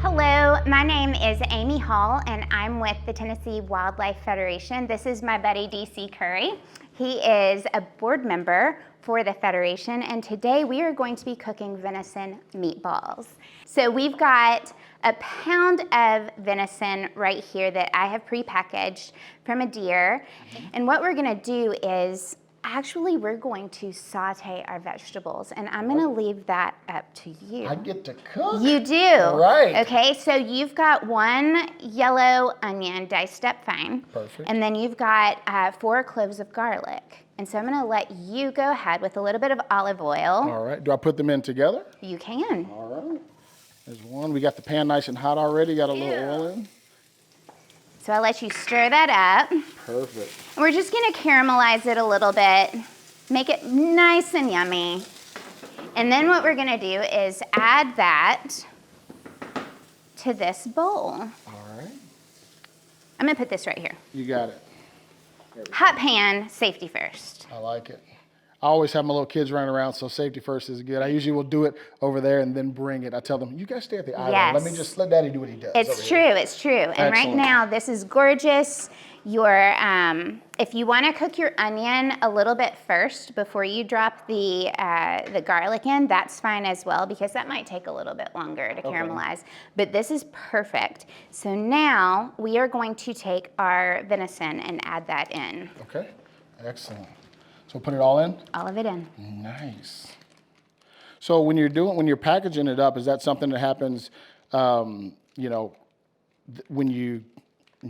Hello, my name is Amy Hall and I'm with the Tennessee Wildlife Federation. This is my buddy DC Curry. He is a board member for the Federation, and today we are going to be cooking venison meatballs. So we've got a pound of venison right here that I have prepackaged from a deer. And what we're gonna do is, actually we're going to saute our vegetables, and I'm gonna leave that up to you. I get to cook? You do. Right. Okay, so you've got one yellow onion diced up fine. Perfect. And then you've got 4 cloves of garlic. And so I'm gonna let you go ahead with a little bit of olive oil. All right, do I put them in together? You can. All right, there's one. We got the pan nice and hot already, got a little oil in. So I'll let you stir that up. Perfect. We're just gonna caramelize it a little bit, make it nice and yummy. And then what we're gonna do is add that to this bowl. All right. I'm gonna put this right here. You got it. Hot pan, safety first. I like it. I always have my little kids running around, so safety first is good. I usually will do it over there and then bring it. I tell them, you guys stay at the island. Yes. Let me just let Daddy do what he does. It's true, it's true. And right Excellent. now, this is gorgeous. If you wanna cook your onion a little bit first before you drop the garlic in, that's fine as well, because that might take a little bit longer to caramelize. But this is perfect. So now we are going to take our venison and add that in. Okay, excellent. So put it all in? All of it in. Nice. So when you're packaging it up, is that something that happens, when you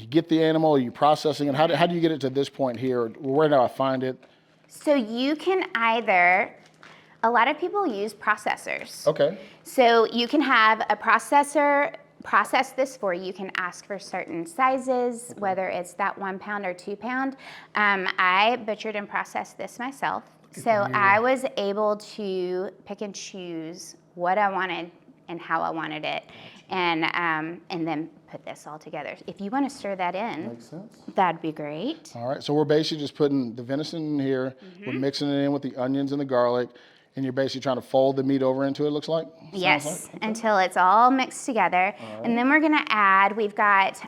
get the animal, are you processing it? How do you get it to this point here? Where do I find it? So you can a lot of people use processors. Okay. So you can have a processor process this for you. You can ask for certain sizes, whether it's that 1 pound or 2 pound. I butchered and processed this myself. So I was able to pick and choose what I wanted and how I wanted it, and then put this all together. If you want to stir that in, Makes sense. that'd be great. All right, so we're basically just putting the venison in here. We're mixing it in with the onions and the garlic, and you're basically trying to fold the meat over into it, looks like? Yes, Sounds like? Okay. until it's all mixed together. And then we're gonna add, we've got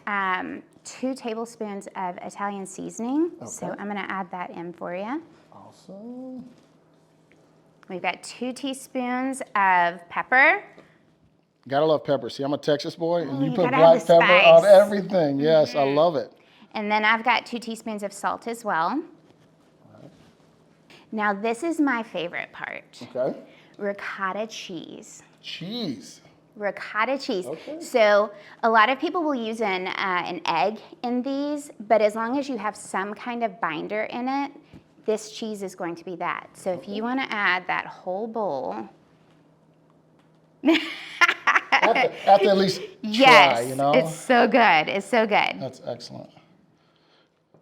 2 tablespoons of Italian seasoning. So I'm gonna add that in for you. Awesome. We've got 2 teaspoons of pepper. Gotta love pepper. See, I'm a Texas boy, and you you put gotta black have the pepper spice. on everything. Yes, I love it. And then I've got 2 teaspoons of salt as well. Now this is my favorite part. Okay. Ricotta cheese. Cheese. Ricotta cheese. Okay. So a lot of people will use an egg in these, but as long as you have some kind of binder in it, this cheese is going to be that. So if you want to add that whole bowl. Have to at least try, Yes, you know? it's so good. It's so good. That's excellent.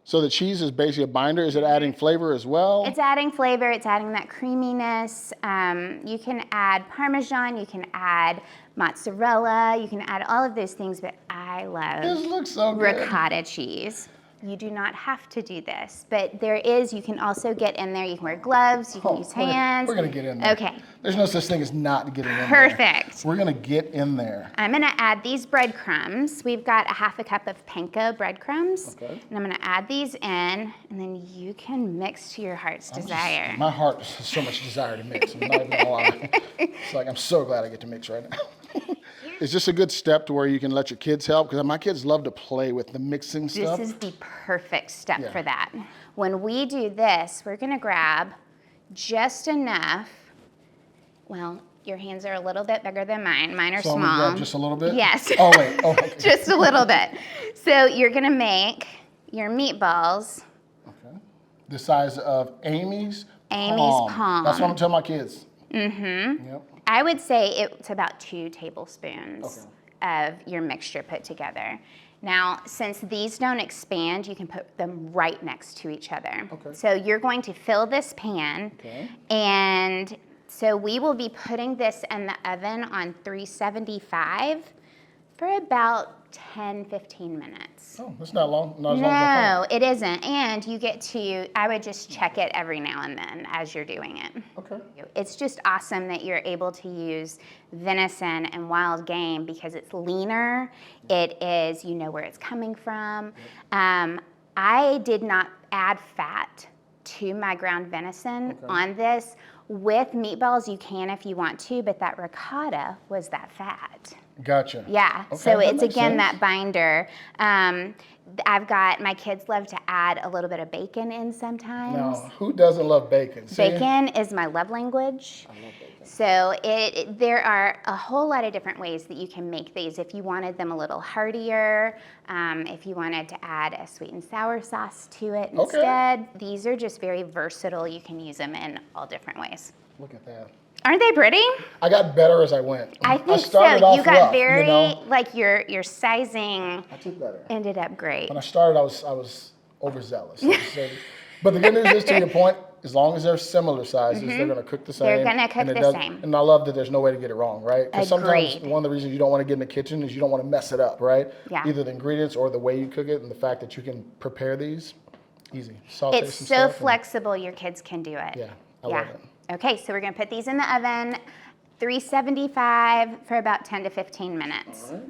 So the cheese is basically a binder. Is it adding flavor as well? It's adding flavor. It's adding that creaminess. You can add Parmesan. You can add mozzarella. You can add all of those things, but I love This looks so good. ricotta cheese. You do not have to do this, but you can also get in there. You can wear gloves, you can use hands. We're going to get in there. Okay. There's no such thing as not getting in there. Perfect. We're going to get in there. I'm gonna add these breadcrumbs. We've got a 1/2 cup of panko breadcrumbs. Okay. And I'm gonna add these in, and then you can mix to your heart's desire. My heart has so much desire to mix. I'm not even going to lie. It's like, I'm so glad I get to mix right now. Is this a good step to where you can let your kids help? Because my kids love to play with the mixing stuff. This is the perfect step Yeah. for that. When we do this, we're gonna grab just enough. Well, your hands are a little bit bigger than mine. Mine are So I'm small. gonna grab just a little bit? Yes. Oh, wait. Oh, okay. Just a little bit. So you're gonna make your meatballs. Okay. The size of Amy's palm. That's what I'm telling my kids. Mm-hmm. Yep. I would say it's about 2 tablespoons of your mixture put together. Now, since these don't expand, you can put them right next to each other. Okay. So you're going to fill this pan, and so we will be putting this in the oven on 375 For about 10, 15 minutes. Oh, that's not long. Not as long as I thought. No, it isn't. And you get to, I would just check it every now and then as you're doing it. Okay. It's just awesome that you're able to use venison and wild game because it's leaner. It is, you know where it's coming from. I did not add fat to my ground venison on this. With meatballs, you can if you want to, but that ricotta was that fat. Gotcha. Yeah, Okay, so that it's makes again sense. that binder. I've got, my kids love to add a little bit of bacon in sometimes. Now, who doesn't love bacon? See? Bacon is my love language. I love bacon. So there are a whole lot of different ways that you can make these. If you wanted them a little heartier, if you wanted to add a sweet and sour sauce to it instead, these are just very versatile. You can use them in all different ways. Look at that. Aren't they pretty? I got better as I went. I think so. started off You got rough, very, you know? like your sizing I did better. ended up great. When I started, I was overzealous. But the good news is, to your point, as long as they're similar sizes, they're going to cook the same. They're gonna cook and it the does- same. And I love that there's no way to get it wrong, right? Because sometimes Agreed. one of the reasons you don't want to get in the kitchen is you don't want to mess it up, right? Yeah. Either the ingredients or the way you cook it, and the fact that you can prepare these, easy. Saute It's some so stuff and- flexible, your kids can do it. Yeah, I love it. Okay, so we're gonna put these in the oven, 375 for about 10 to 15 minutes. All right.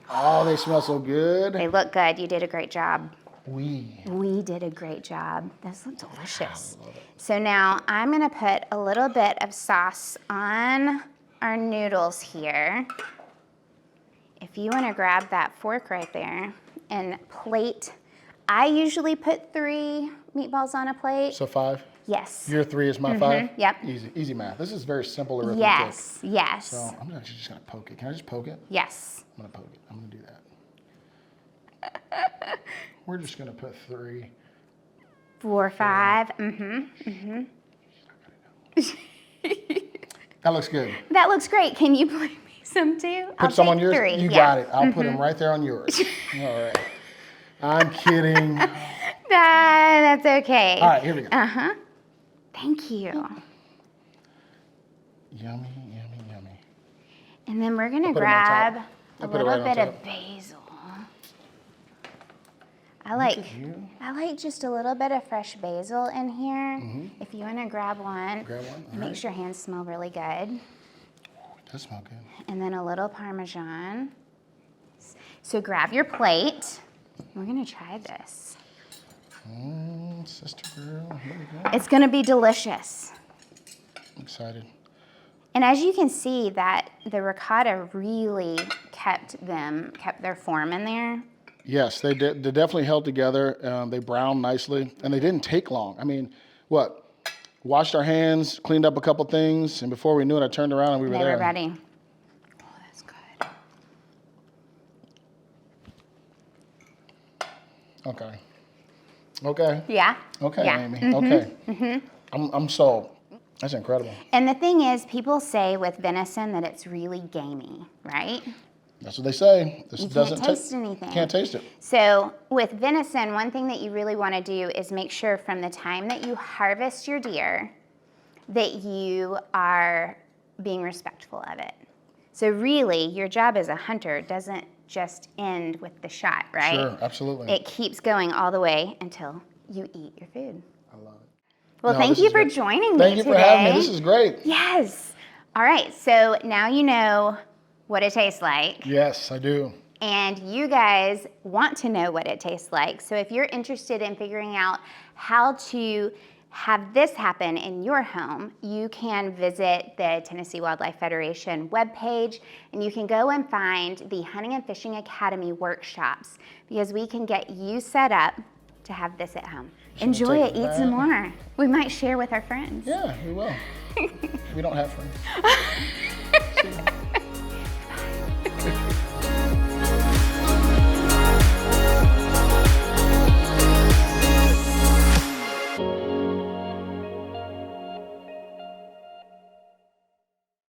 Oh, they smell so good. They look good. You did a great job. We. We did a great job. Those look delicious. So now I'm gonna put a little bit of sauce on our noodles here. If you wanna grab that fork right there and plate, I usually put 3 meatballs on a plate. So 5? Yes. Your 3 is my 5? Yep. Easy math. This is very simple arithmetic. Yes, yes, So I'm actually just gonna poke it. Can I just poke it? yes. I'm gonna poke it. I'm gonna do that. We're just gonna put 3. 4, 5, That looks good. That looks great. Can you plate me some too? Put some on yours. 3. You got it. I'll put them right there on yours. All right. I'm kidding. That's okay. All right, here we go. Thank you. Yummy, yummy, yummy. And then we're gonna put 'em on top. grab a I'll put it little right on bit of top. basil. I you. like just a little bit of fresh basil in here. If you wanna grab one, Grab one. All make right. sure your hands smell really good. It does smell good. And then a little Parmesan. So grab your plate. We're gonna try this. Sister girl, here we go. It's gonna be delicious. I'm excited. And as you can see that the ricotta really kept their form in there. Yes, they definitely held together. They browned nicely, and they didn't take long. I mean, what? Washed our hands, cleaned up a couple things, and before we knew it, I turned around and we were They there. were ready. Oh, that's good. Okay. Okay. Yeah? Okay, Yeah. Amy. Okay. I'm sold. That's incredible. And the thing is, people say with venison that it's really gamey, right? That's what they say. This You can't doesn't taste anything. Can't taste it. So with venison, one thing that you really want to do is make sure from the time that you harvest your deer that you are being respectful of it. So really, your job as a hunter doesn't just end with the shot, right? Sure, absolutely. It keeps going all the way until you eat your food. I love it. Well, No, thank this you is for great. joining Thank me you today. for having me. This is great. Yes. All right, so now you know what it tastes like. Yes, I do. And you guys want to know what it tastes like. So if you're interested in figuring out how to have this happen in your home, you can visit the Tennessee Wildlife Federation webpage, and you can go and find the Hunting and Fishing Academy workshops, because we can get you set up to have this at home. Enjoy take it, it eat some back. more. We might share with our friends. Yeah, we will. We don't have friends. See ya.